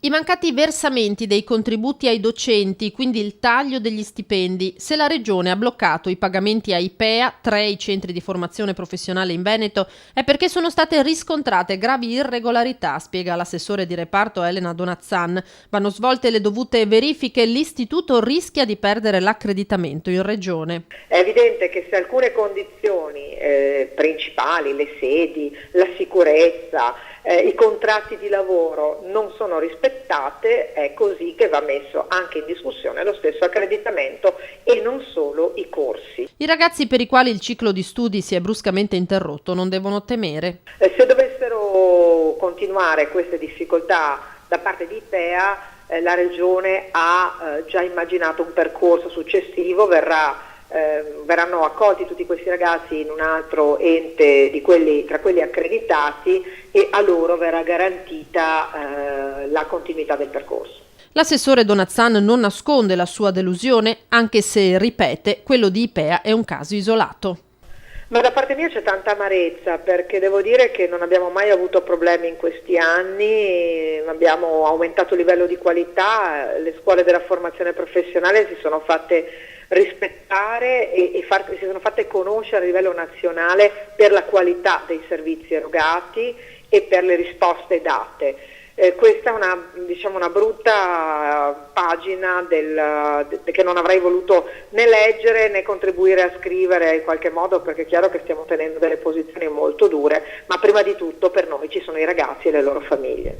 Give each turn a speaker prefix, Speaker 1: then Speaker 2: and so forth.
Speaker 1: I mancati versamenti dei contributi ai docenti, quindi il taglio degli stipendi. Se la Regione ha bloccato i pagamenti a IPEA, 3 i centri di formazione professionale in Veneto, è perché sono state riscontrate gravi irregolarità, spiega l'assessore di reparto Elena Donazzan. Vanno svolte le dovute verifiche e l'istituto rischia di perdere l'accreditamento in Regione.
Speaker 2: È evidente che se alcune condizioni principali, le sedi, la sicurezza, i contratti di lavoro non sono rispettate, è così che va messo anche in discussione lo stesso accreditamento e non solo i corsi.
Speaker 1: I ragazzi per i quali il ciclo di studi si è bruscamente interrotto non devono temere.
Speaker 2: Se dovessero continuare queste difficoltà da parte di IPEA, la Regione ha già immaginato un percorso successivo, verranno accolti tutti questi ragazzi in un altro ente tra quelli accreditati e a loro verrà garantita la continuità del percorso.
Speaker 1: L'assessore Donazzan non nasconde la sua delusione, anche se, ripete, quello di IPEA è un caso isolato.
Speaker 2: Ma da parte mia c'è tanta amarezza, perché devo dire che non abbiamo mai avuto problemi in questi anni, abbiamo aumentato il livello di qualità, le scuole della formazione professionale si sono fatte rispettare e si sono fatte conoscere a livello nazionale per la qualità dei servizi erogati e per le risposte date. Questa è una brutta pagina che non avrei voluto né leggere né contribuire a scrivere in qualche modo, perché è chiaro che stiamo tenendo delle posizioni molto dure, ma prima di tutto per noi ci sono i ragazzi e le loro famiglie.